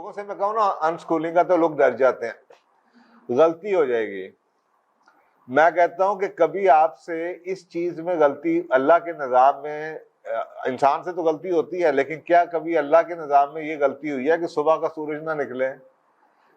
لوگوں سے میں کہوں نا انسکولنگ کا تو لوگ ڈر جاتے ہیں، غلطی ہو جائے گی. میں کہتا ہوں کہ کبھی آپ سے اس چیز میں غلطی، اللہ کے نظام میں انسان سے تو غلطی ہوتی ہے، لیکن کیا کبھی اللہ کے نظام میں یہ غلطی ہوئی ہے کہ صبح کا سورج نہ نکلے؟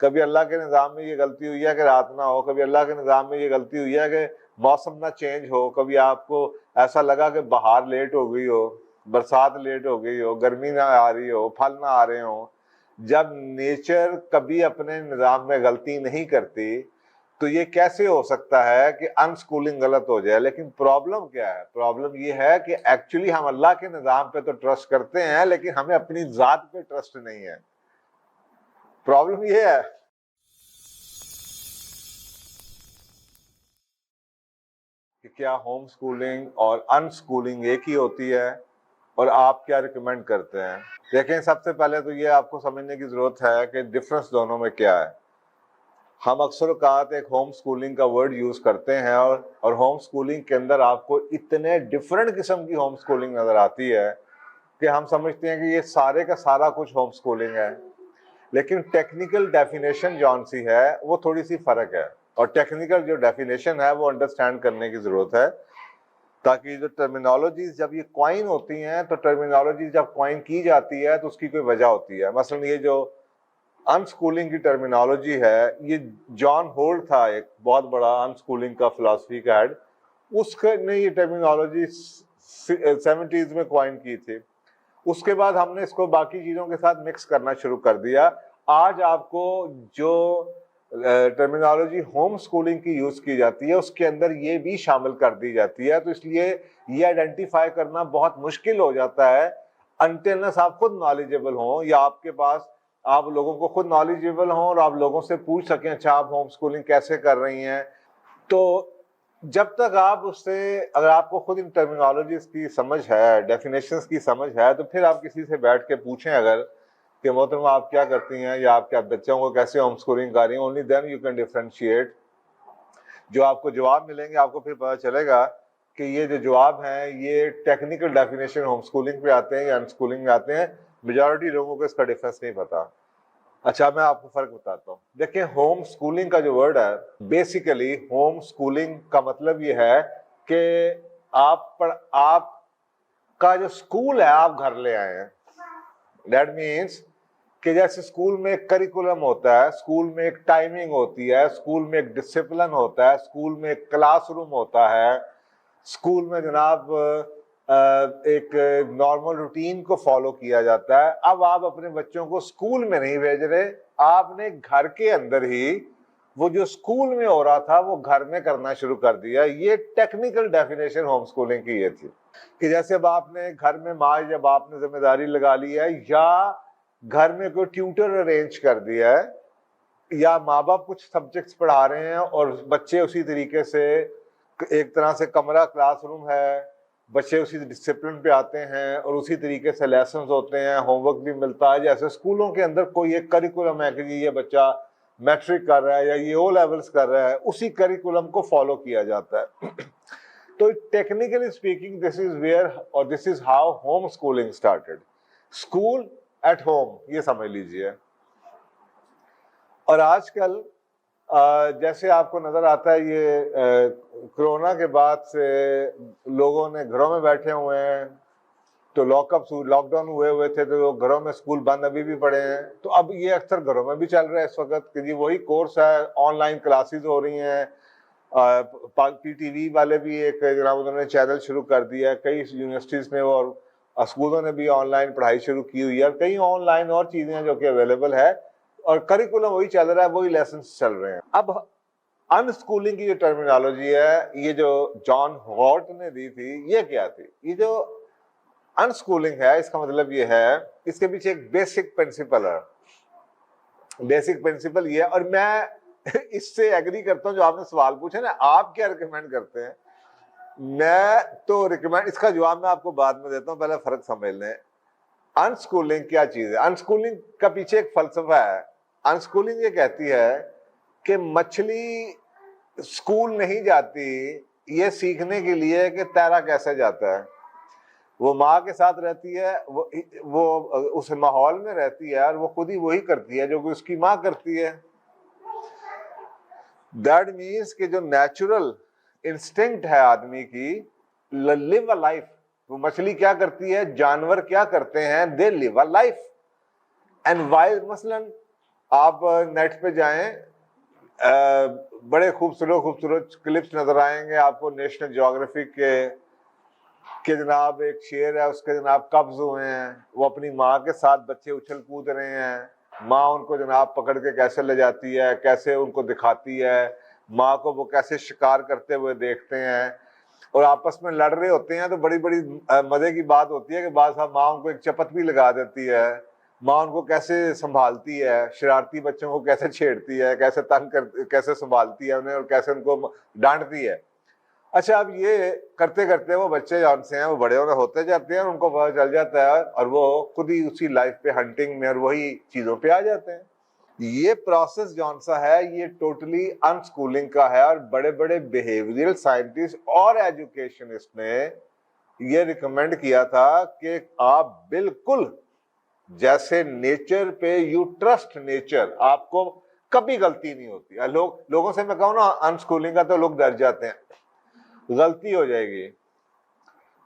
کبھی اللہ کے نظام میں یہ غلطی ہوئی ہے کہ رات نہ ہو؟ کبھی اللہ کے نظام میں یہ غلطی ہوئی ہے کہ موسم نہ چینج ہو؟ کبھی آپ کو ایسا لگا کہ بہار لیٹ ہو گئی ہو، برسات لیٹ ہو گئی ہو، گرمی نہ آ رہی ہو، پھل نہ آ رہے ہوں؟ جب نیچر کبھی اپنے نظام میں غلطی نہیں کرتی تو یہ کیسے ہو سکتا ہے کہ انسکولنگ غلط ہو جائے؟ لیکن پرابلم کیا ہے؟ پرابلم یہ ہے کہ ایکچولی ہم اللہ کے نظام پہ تو ٹرسٹ کرتے ہیں، لیکن ہمیں اپنی ذات پہ ٹرسٹ نہیں ہے. پرابلم یہ ہے. کہ کیا ہوم سکولنگ اور انسکولنگ ایک ہی ہوتی ہے، اور آپ کیا ریکمینڈ کرتے ہیں؟ دیکھیں، سب سے پہلے تو یہ آپ کو سمجھنے کی ضرورت ہے کہ ڈفرنس دونوں میں کیا ہے. ہم اکثر اوقات ایک ہوم سکولنگ کا ورڈ یوز کرتے ہیں، اور ہوم سکولنگ کے اندر آپ کو اتنے ڈفرنٹ قسم کی ہوم سکولنگ نظر آتی ہے کہ ہم سمجھتے ہیں کہ یہ سارے کا سارا کچھ ہوم سکولنگ ہے. لیکن ٹیکنیکل ڈیفینیشن جون سی ہے وہ تھوڑی سی فرق ہے، اور ٹیکنیکل جو ڈیفینیشن ہے وہ انڈرسٹینڈ کرنے کی ضرورت ہے، تاکہ جو ٹرمینالوجیز جب یہ کوائن ہوتی ہیں تو ٹرمینالوجیز جب کوائن کی جاتی ہے تو اس کی کوئی وجہ ہوتی ہے. مثلا یہ جو انسکولنگ کی ٹرمینالوجی ہے، یہ جان ہولٹ تھا، ایک بہت بڑا انسکولنگ کا فلسفی کا ہیڈ، اس نے یہ ٹرمینالوجی 70s میں کوائن کی تھی. اس کے بعد ہم نے اس کو باقی چیزوں کے ساتھ مکس کرنا شروع کر دیا. آج آپ کو جو ٹرمینالوجی ہوم سکولنگ کی یوز کی جاتی ہے اس کے اندر یہ بھی شامل کر دی جاتی ہے، تو اس لیے یہ آئیڈینٹیفائی کرنا بہت مشکل ہو جاتا ہے انٹل آپ خود نالجیبل ہوں، یا آپ کے پاس آپ لوگوں کو خود نالجیبل ہوں اور آپ لوگوں سے پوچھ سکیں اچھا آپ ہوم سکولنگ کیسے کر رہی ہیں. تو جب تک آپ اس سے، اگر آپ کو خود ان ٹرمینالوجیز کی سمجھ ہے، ڈیفینیشنز کی سمجھ ہے، تو پھر آپ کسی سے بیٹھ کے پوچھیں اگر کہ محترمہ آپ کیا کرتی ہیں، یا آپ کے بچوں کو کیسے ہوم سکولنگ کر رہی ہیں، only then you can differentiate. جو آپ کو جواب ملیں گے آپ کو پھر پتہ چلے گا کہ یہ جو جواب ہیں یہ ٹیکنیکل ڈیفینیشن ہوم سکولنگ پہ آتے ہیں یا ان سکولنگ میں آتے ہیں. میجورٹی لوگوں کو اس کا ڈیفرنس نہیں پتا. اچھا میں آپ کو فرق بتاتا ہوں. دیکھیں، ہوم سکولنگ کا جو ورڈ ہے، بیسیکلی ہوم سکولنگ کا مطلب یہ ہے کہ آپ کا جو سکول ہے آپ گھر لے آئے ہیں. دیٹ مینس کہ جیسے اسکول میں ایک کریکولم ہوتا ہے، اسکول میں ایک ٹائمنگ ہوتی ہے، اسکول میں ایک ڈسپلن ہوتا ہے، اسکول میں ایک کلاس روم ہوتا ہے، اسکول میں جناب ایک نارمل روٹین کو فالو کیا جاتا ہے. اب آپ اپنے بچوں کو اسکول میں نہیں بھیج رہے، آپ نے گھر کے اندر ہی وہ جو اسکول میں ہو رہا تھا وہ گھر میں کرنا شروع کر دیا. یہ ٹیکنیکل ڈیفینیشن ہوم سکولنگ کی یہ تھی کہ جیسے اب آپ نے گھر میں جب آپ نے ذمہ داری لگا لی ہے، یا گھر میں کوئی ٹیوٹر ارینج کر دیا ہے، یا ماں باپ کچھ سبجیکٹس پڑھا رہے ہیں اور بچے اسی طریقے سے، ایک طرح سے کمرہ کلاس روم ہے، بچے اسی ڈسپلن پہ آتے ہیں اور اسی طریقے سے لیسنز ہوتے ہیں، ہوم ورک بھی ملتا ہے. جیسے اسکولوں کے اندر کوئی ایک کریکولم ہے کہ یہ بچہ میٹرک کر رہا ہے یا یہ او لیولز کر رہا ہے، اسی کریکولم کو فالو کیا جاتا ہے. تو technically speaking this is where اور this is how home schooling started. School at home, یہ سمجھ لیجئے. اور آج کل جیسے آپ کو نظر آتا ہے یہ کرونا کے بعد سے لوگوں نے گھروں میں بیٹھے ہوئے ہیں، تو لاک ڈاؤن ہوئے تھے تو گھروں میں اسکول بند ابھی بھی پڑے ہیں. تو اب یہ اکثر گھروں میں بھی چل رہا ہے اس وقت کہ جی وہی کورس ہے، آن لائن کلاسز ہو رہی ہیں. پی ٹی وی والے بھی ایک جناب انہوں نے چینل شروع کر دیا ہے، کئی یونیورسٹیز میں اور اسکولوں نے بھی آن لائن پڑھائی شروع کی ہوئی ہے، اور کئی آن لائن اور چیزیں ہیں جو کہ اویلیبل ہے، اور کریکولم وہی چل رہا ہے، وہی لیسنس چل رہے ہیں. اب ان سکولنگ کی جو ٹرمینالوجی ہے، یہ جو جان ہارٹ نے دی تھی، یہ کیا تھی؟ یہ جو ان سکولنگ ہے اس کا مطلب یہ ہے، اس کے پیچھے ایک بیسک پرنسپل ہے. بیسک پرنسپل یہ ہے، اور میں اس سے ایگری کرتا ہوں جو آپ نے سوال پوچھا نا، آپ کیا ریکمینڈ کرتے ہیں؟ میں تو ریکمینڈ، اس کا جواب میں آپ کو بعد میں دیتا ہوں، پہلے فرق سمجھ لیں. ان سکولنگ کیا چیز ہے؟ ان سکولنگ کا پیچھے ایک فلسفہ ہے. ان سکولنگ یہ کہتی ہے کہ مچھلی سکول نہیں جاتی یہ سیکھنے کے لیے کہ تیرا کیسے جاتا ہے. وہ ماں کے ساتھ رہتی ہے, وہ اس ماحول میں رہتی ہے اور وہ خود ہی وہی کرتی ہے جو کہ اس کی ماں کرتی ہے. دیٹ مینس کہ جو نیچرل انسٹنکٹ ہے آدمی کی, لیو اے لائف. وہ مچھلی کیا کرتی ہے, جانور کیا کرتے ہیں, دے لیو اے لائف. اینڈ وائل مثلاً آپ نیٹ پہ جائیں, بڑے خوبصورت خوبصورت کلپس نظر آئیں گے آپ کو نیشنل جیوگرافی کے, کہ جناب ایک شیر ہے, اس کے جناب قبض ہوئے ہیں, وہ اپنی ماں کے ساتھ بچے اچھل کود رہے ہیں, ماں ان کو جناب پکڑ کے کیسے لے جاتی ہے, کیسے ان کو دکھاتی ہے, ماں کو وہ کیسے شکار کرتے ہوئے دیکھتے ہیں, اور آپس میں لڑ رہے ہوتے ہیں. تو بڑی بڑی مزے کی بات ہوتی ہے کہ بعض صاحب ماں ان کو ایک چپت بھی لگا دیتی ہے, ماں ان کو کیسے سنبھالتی ہے, شرارتی بچوں کو کیسے چھیڑتی ہے, کیسے تنگ کیسے سنبھالتی ہے انہیں, اور کیسے ان کو ڈانٹتی ہے. اچھا, اب یہ کرتے کرتے وہ بچے جان سے ہیں وہ بڑے ہوتے جاتے ہیں, ان کو پتا چل جاتا ہے اور وہ خود ہی اسی لائف پہ ہنٹنگ میں اور وہی چیزوں پہ آ جاتے ہیں. یہ پروسیس جون سا ہے یہ ٹوٹلی ان سکولنگ کا ہے, اور بڑے بڑے بیہیویئرل سائنٹسٹ اور ایجوکیشنسٹ نے یہ ریکمینڈ کیا تھا کہ آپ بالکل جیسے نیچر پہ یو ٹرسٹ نیچر, آپ کو کبھی غلطی نہیں ہوتی. لوگوں سے میں کہوں نا ان سکولنگ کا تو لوگ ڈر جاتے ہیں, غلطی ہو جائے گی.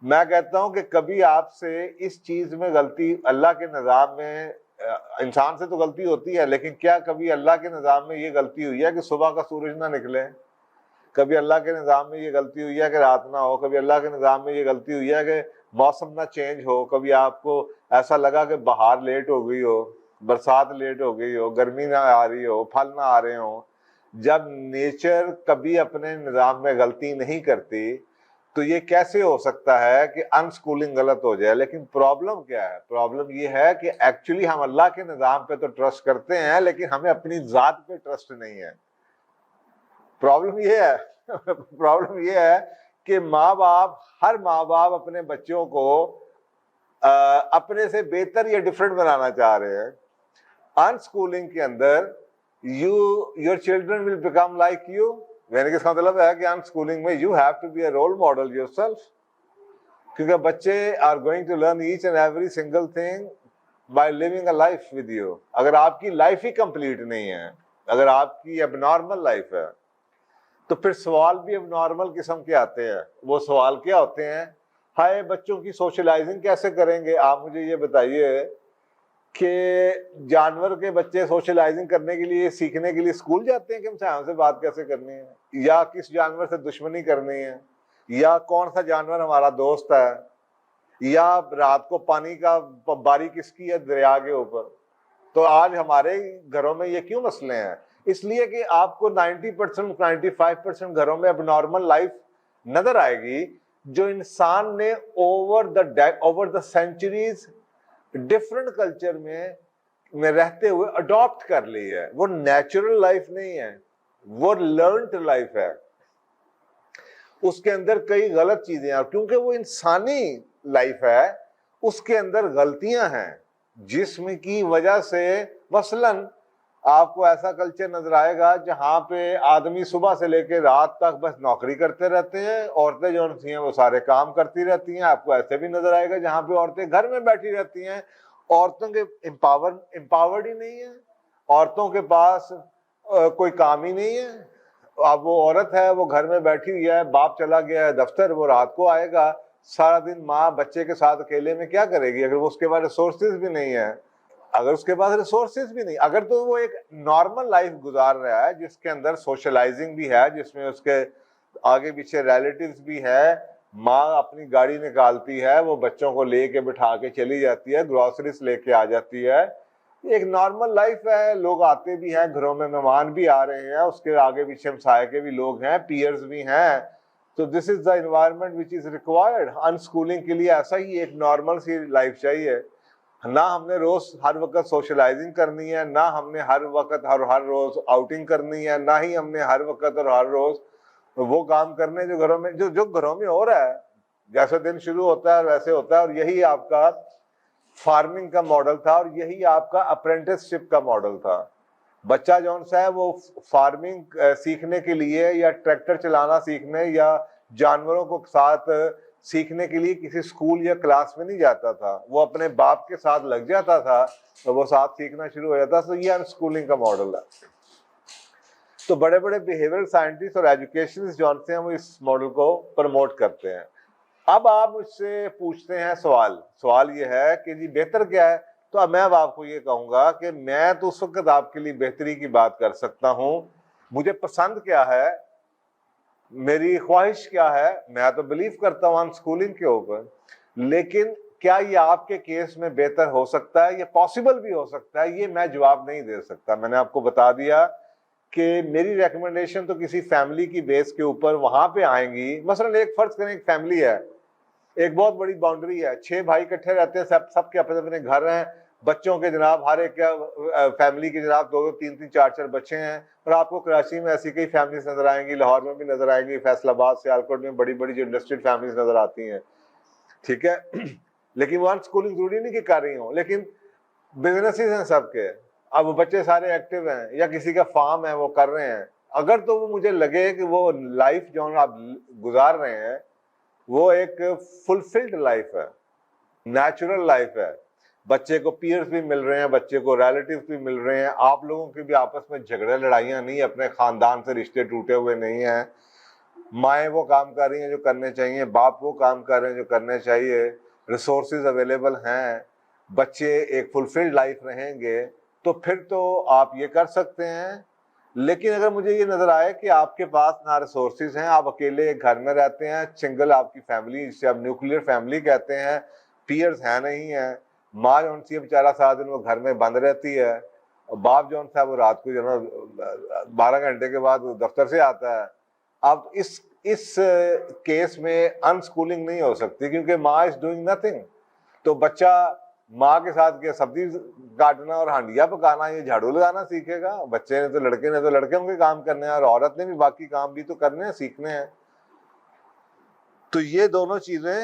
میں کہتا ہوں کہ کبھی آپ سے اس چیز میں غلطی, اللہ کے نظام میں انسان سے تو غلطی ہوتی ہے, لیکن کیا کبھی اللہ کے نظام میں یہ غلطی ہوئی ہے کہ صبح کا سورج نہ نکلے؟ کبھی اللہ کے نظام میں یہ غلطی ہوئی ہے کہ رات نہ ہو؟ کبھی اللہ کے نظام میں یہ غلطی ہوئی ہے کہ موسم نہ چینج ہو؟ کبھی آپ کو ایسا لگا کہ بہار لیٹ ہو گئی ہو, برسات لیٹ ہو گئی ہو, گرمی نہ آ رہی ہو, پھل نہ آ رہے ہوں؟ جب نیچر کبھی اپنے نظام میں غلطی نہیں کرتی تو یہ کیسے ہو سکتا ہے کہ ان سکولنگ غلط ہو جائے؟ لیکن پرابلم کیا ہے؟ پرابلم یہ ہے کہ ایکچولی ہم اللہ کے نظام پہ تو ٹرسٹ کرتے ہیں, لیکن ہمیں اپنی ذات پہ ٹرسٹ نہیں ہے. پرابلم یہ ہے کہ ہر ماں باپ اپنے بچوں کو اپنے سے بہتر یا ڈفرینٹ بنانا چاہ رہے ہیں. ان سکولنگ کے اندر your children will become like you. یعنی کہ اس کا مطلب ہے کہ ان سکولنگ میں you have to be a role model yourself, کیونکہ بچے are going to learn each and every single thing by living a life with you. اگر آپ کی لائف ہی کمپلیٹ نہیں ہے, اگر آپ کی اب نارمل لائف ہے, تو پھر سوال بھی اب نارمل قسم کے آتے ہیں. وہ سوال کیا ہوتے ہیں؟ ہائے, بچوں کی سوشلائزنگ کیسے کریں گے؟ آپ مجھے یہ بتائیے کہ جانور کے بچے سوشلائزنگ کرنے کے لیے, سیکھنے کے لیے اسکول جاتے ہیں کہ ہم سائنس سے بات کیسے کرنی ہے, یا کس جانور سے دشمنی کرنی ہے, یا کون سا جانور ہمارا دوست ہے, یا رات کو پانی کا باری کس کی ہے دریا کے اوپر. تو آج ہمارے گھروں میں یہ کیوں مسئلے ہیں؟ اس لیے کہ آپ کو 90% 95% گھروں میں اب نارمل لائف نظر آئے گی جو انسان نے over the centuries different culture میں رہتے ہوئے اڈاپٹ کر لی ہے. وہ نیچرل لائف نہیں ہے, وہ لرنڈ لائف ہے. اس کے اندر کئی غلط چیزیں ہیں, کیونکہ وہ انسانی لائف ہے, اس کے اندر غلطیاں ہیں جسم کی وجہ سے. مثلاً آپ کو ایسا کلچر نظر آئے گا جہاں پہ آدمی صبح سے لے کے رات تک بس نوکری کرتے رہتے ہیں, عورتیں جو ہیں وہ سارے کام کرتی رہتی ہیں. آپ کو ایسے بھی نظر آئے گا جہاں پہ عورتیں گھر میں بیٹھی رہتی ہیں, عورتوں کے امپاورڈ ہی نہیں ہے, عورتوں کے پاس کوئی کام ہی نہیں ہے. اب وہ عورت ہے, وہ گھر میں بیٹھی ہوئی ہے, باپ چلا گیا ہے دفتر, وہ رات کو آئے گا, سارا دن ماں بچے کے ساتھ اکیلے میں کیا کرے گی؟ اگر وہ اس کے پاس ریسورسز بھی نہیں ہے, اگر تو وہ ایک نارمل لائف گزار رہا ہے جس کے اندر سوشلائزنگ بھی ہے, جس میں اس کے آگے پیچھے ریلیٹیوز بھی ہے, ماں اپنی گاڑی نکالتی ہے, وہ بچوں کو لے کے بٹھا کے چلی جاتی ہے, گروسریز لے کے آ جاتی ہے, ایک نارمل لائف ہے. لوگ آتے بھی ہیں گھروں میں, مہمان بھی آ رہے ہیں, اس کے آگے پیچھے ہمسائے کے بھی لوگ ہیں, پیئرز بھی ہیں. تو this is the environment which is required. ان سکولنگ کے لیے ایسا ہی ایک نارمل سی لائف چاہیے. نہ ہم نے روز ہر وقت سوشلائزنگ کرنی ہے, نہ ہم نے ہر وقت ہر روز آؤٹنگ کرنی ہے, نہ ہی ہم نے ہر وقت اور ہر روز وہ کام کرنے جو گھروں میں جو گھروں میں ہو رہا ہے. جیسے دن شروع ہوتا ہے ویسے ہوتا ہے. اور یہی آپ کا فارمنگ کا ماڈل تھا, اور یہی آپ کا اپرینٹس شپ کا ماڈل تھا. بچہ جون سا ہے وہ فارمنگ سیکھنے کے لیے, یا ٹریکٹر چلانا سیکھنے, یا جانوروں کو ساتھ سیکھنے کے لیے کسی اسکول یا کلاس میں نہیں جاتا تھا, وہ اپنے باپ کے ساتھ لگ جاتا تھا اور وہ ساتھ سیکھنا شروع ہو جاتا. تو یہ ان اسکولنگ کا ماڈل ہے. تو بڑے بڑے بیہیویئر سائنٹسٹ اور ایجوکیشنسٹ جو ہیں وہ اس ماڈل کو پروموٹ کرتے ہیں. اب آپ مجھ سے پوچھتے ہیں سوال یہ ہے کہ جی بہتر کیا ہے, تو اب میں اب آپ کو یہ کہوں گا کہ میں تو اس وقت آپ کے لیے بہتری کی بات کر سکتا ہوں, مجھے پسند کیا ہے, میری خواہش کیا ہے, میں تو بلیو کرتا ہوں ان اسکولنگ کے اوپر, لیکن کیا یہ آپ کے کیس میں بہتر ہو سکتا ہے, یہ پاسبل بھی ہو سکتا ہے, یہ میں جواب نہیں دے سکتا. میں نے آپ کو بتا دیا کہ میری ریکمنڈیشن تو کسی فیملی کی بیس کے اوپر وہاں پہ آئیں گی. مثلا ایک فرض کریں ایک فیملی ہے, ایک بہت بڑی باؤنڈری ہے, 6 بھائی اکٹھے رہتے ہیں, سب کے اپنے اپنے گھر ہیں, بچوں کے جناب ہر ایک فیملی کے جناب 2 3 3 4 4 بچے ہیں. اور آپ کو کراچی میں ایسی کئی فیملیز نظر آئیں گی, لاہور میں بھی نظر آئیں گی, فیصل آباد سیالکوٹ میں بڑی بڑی جو انڈسٹریل فیملیز نظر آتی ہیں, ٹھیک ہے. لیکن وہ ان اسکولنگ ضروری نہیں کہ کر رہی ہوں, لیکن بزنسز ہیں سب کے, اب وہ بچے سارے ایکٹیو ہیں, یا کسی کا فارم ہے وہ کر رہے ہیں. اگر تو وہ مجھے لگے کہ وہ لائف جو آپ گزار رہے ہیں وہ ایک فلفلڈ لائف ہے, نیچرل لائف ہے, بچے کو پیئرز بھی مل رہے ہیں, بچے کو ریلیٹیوز بھی مل رہے ہیں, آپ لوگوں کے بھی آپس میں جھگڑے لڑائیاں نہیں, اپنے خاندان سے رشتے ٹوٹے ہوئے نہیں ہیں, مائیں وہ کام کر رہی ہیں جو کرنے چاہیے, باپ وہ کام کر رہے ہیں جو کرنے چاہیے, ریسورسز اویلیبل ہیں, بچے ایک فلفلڈ لائف رہیں گے, تو پھر تو آپ یہ کر سکتے ہیں. لیکن اگر مجھے یہ نظر آئے کہ آپ کے پاس نہ ریسورسز ہیں, آپ اکیلے ایک گھر میں رہتے ہیں, سنگل آپ کی فیملی جسے آپ نیوکلیئر فیملی کہتے ہیں, پیئرز ہیں نہیں ہیں, ماں جو سی بیچارہ سارا دن وہ گھر میں بند رہتی ہے, اور باپ جو ہے وہ رات کو جو ہے 12 گھنٹے کے بعد دفتر سے آتا ہے. اب اس کیس میں ان اسکولنگ نہیں ہو سکتی, کیونکہ ماں از ڈوئنگ نتھنگ. تو بچہ ماں کے ساتھ کیا سبزی کاٹنا اور ہانڈیاں پکانا, یہ جھاڑو لگانا سیکھے گا؟ بچے نے تو لڑکوں کے کام کرنے ہیں, اور عورت نے بھی باقی کام بھی تو کرنے ہیں, سیکھنے ہیں. تو یہ دونوں چیزیں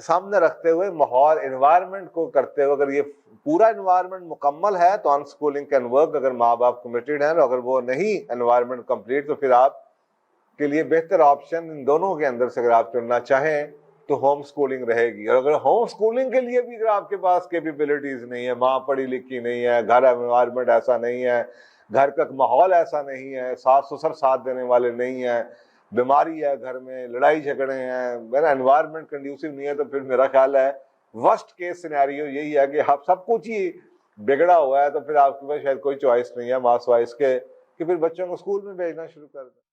سامنے رکھتے ہوئے, ماحول انوائرمنٹ کو کرتے ہوئے, اگر یہ پورا انوائرمنٹ مکمل ہے تو ان اسکولنگ کین ورک, اگر ماں باپ کمیٹڈ ہیں. اگر وہ نہیں انوائرمنٹ کمپلیٹ, تو پھر آپ کے لیے بہتر آپشن ان دونوں کے اندر سے اگر آپ چننا چاہیں تو ہوم اسکولنگ رہے گی. اور اگر ہوم اسکولنگ کے لیے بھی اگر آپ کے پاس کیپیبلٹیز نہیں ہے, ماں پڑھی لکھی نہیں ہے, گھر انوائرمنٹ ایسا نہیں ہے, گھر کا ماحول ایسا نہیں ہے, ساس سسر ساتھ دینے والے نہیں ہیں, بیماری ہے گھر میں, لڑائی جھگڑے ہیں, میرا انوائرمنٹ کنڈیوسو نہیں ہے, تو پھر میرا خیال ہے ورسٹ کیس سینیریو یہی ہے کہ آپ سب کچھ ہی بگڑا ہوا ہے, تو پھر آپ کے پاس شاید کوئی چوائس نہیں ہے ماں سوائس کے کہ پھر بچوں کو اسکول میں بھیجنا شروع کر دیں.